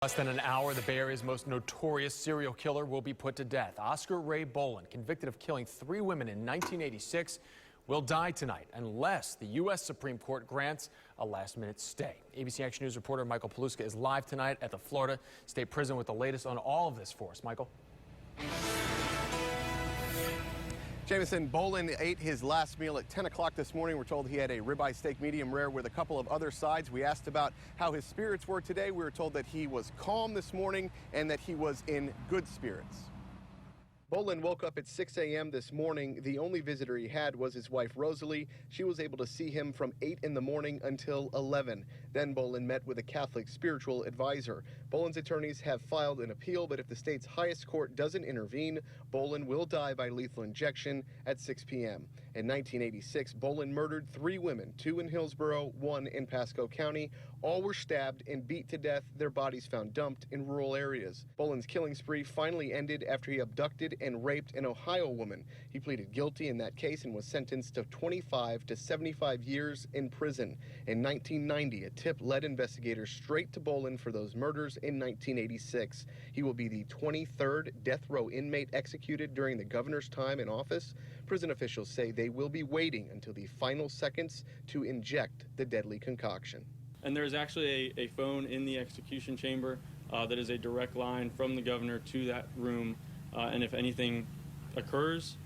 Less than an hour, the Bay Area's most notorious serial killer will be put to death. Oscar Ray Bolin, convicted of killing 3 women in 1986, will die tonight unless the U.S. Supreme Court grants a last-minute stay. ABC Action News reporter Michael Paluska is live tonight at the Florida State Prison with the latest on all of this for us. Michael. Jamison, Bolin ate his last meal at 10 o'clock this morning. We're told he had a ribeye steak medium rare with a couple of other sides. We asked about how his spirits were today. We were told that he was calm this morning and that he was in good spirits. Bolin woke up at 6 a.m. this morning. The only visitor he had was his wife, Rosalie. She was able to see him from 8 in the morning until 11. Then Bolin met with a Catholic spiritual advisor. Bolin's attorneys have filed an appeal, but if the state's highest court doesn't intervene, Bolin will die by lethal injection at 6 p.m. In 1986, Bolin murdered 3 women, 2 in Hillsborough, 1 in Pasco County. All were stabbed and beat to death, their bodies found dumped in rural areas. Bolin's killing spree finally ended after he abducted and raped an Ohio woman. He pleaded guilty in that case and was sentenced to 25 to 75 years in prison. In 1990, a tip led investigators straight to Bolin for those murders in 1986. He will be the 23rd death row inmate executed during the governor's time in office. Prison officials say they will be waiting until the final seconds to inject the deadly concoction. And there's actually a phone in the execution chamber that is a direct line from the governor to that room. And if anything occurs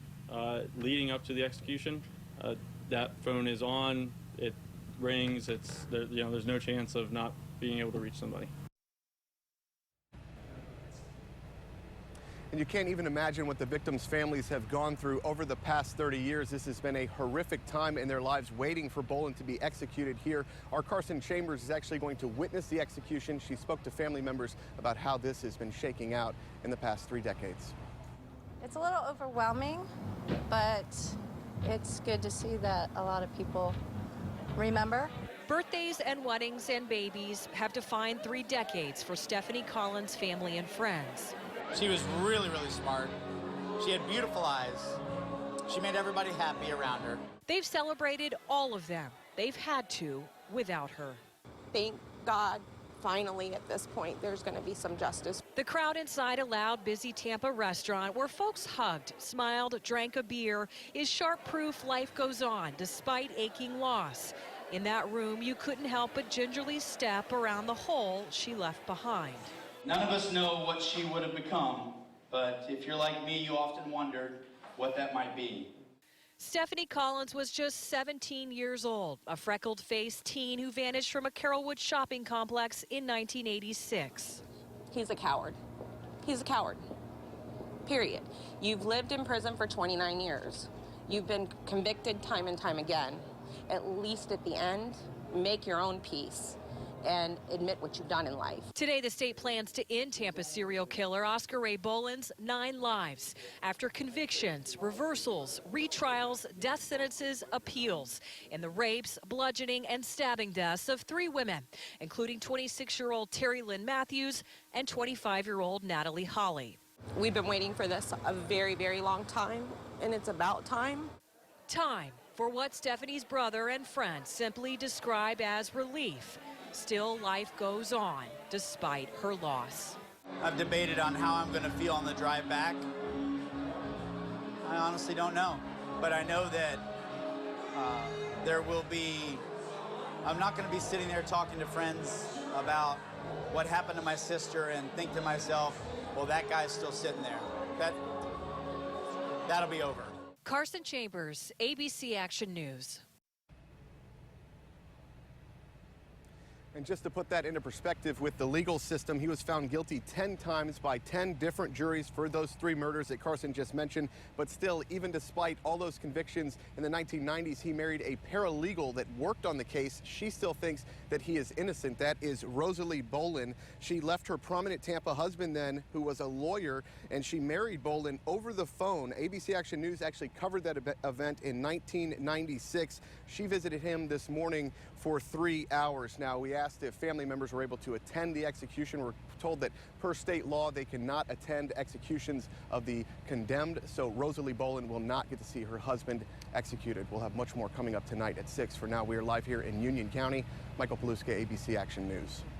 leading up to the execution, that phone is on, it rings, there's no chance of not being able to reach somebody. And you can't even imagine what the victims' families have gone through over the past 30 years. This has been a horrific time in their lives waiting for Bolin to be executed here. Our Carson Chambers is actually going to witness the execution. She spoke to family members about how this has been shaking out in the past 3 decades. It's a little overwhelming, but it's good to see that a lot of people remember. Birthdays and weddings and babies have defined 3 decades for Stephanie Collins' family and friends. She was really, really smart. She had beautiful eyes. She made everybody happy around her. They've celebrated all of them. They've had to without her. Thank God, finally, at this point, there's going to be some justice. The crowd inside a loud, busy Tampa restaurant where folks hugged, smiled, drank a beer is sharp proof life goes on despite aching loss. In that room, you couldn't help but gingerly step around the hole she left behind. None of us know what she would have become, but if you're like me, you often wondered what that might be. Stephanie Collins was just 17 years old, a freckled-faced teen who vanished from a Carrollwood shopping complex in 1986. He's a coward. He's a coward. Period. You've lived in prison for 29 years. You've been convicted time and time again. At least at the end, make your own peace and admit what you've done in life. Today, the state plans to end Tampa serial killer Oscar Ray Bolin's 9 lives after convictions, reversals, retrials, death sentences, appeals in the rapes, bludgeoning, and stabbing deaths of 3 women, including 26-year-old Terry Lynn Matthews and 25-year-old Natalie Holly. We've been waiting for this a very, very long time, and it's about time. Time for what Stephanie's brother and friends simply describe as relief. Still, life goes on despite her loss. I've debated on how I'm going to feel on the drive back. I honestly don't know, but I know that I'm not going to be sitting there talking to friends about what happened to my sister and think to myself, well, that guy's still sitting there. That'll be over. Carson Chambers, ABC Action News. And just to put that into perspective with the legal system, he was found guilty 10 times by 10 different juries for those 3 murders that Carson just mentioned. But still, even despite all those convictions in the 1990s, he married a paralegal that worked on the case. She still thinks that he is innocent. That is Rosalie Bolin. She left her prominent Tampa husband then, who was a lawyer, and she married Bolin over the phone. ABC Action News actually covered that event in 1996. She visited him this morning for 3 hours. Now, we asked if family members were able to attend the execution. We're told that per state law, they cannot attend executions of the condemned, so Rosalie Bolin will not get to see her husband executed. We'll have much more coming up tonight at 6. For now, we are live here in Union County. Michael Paluska, ABC Action News.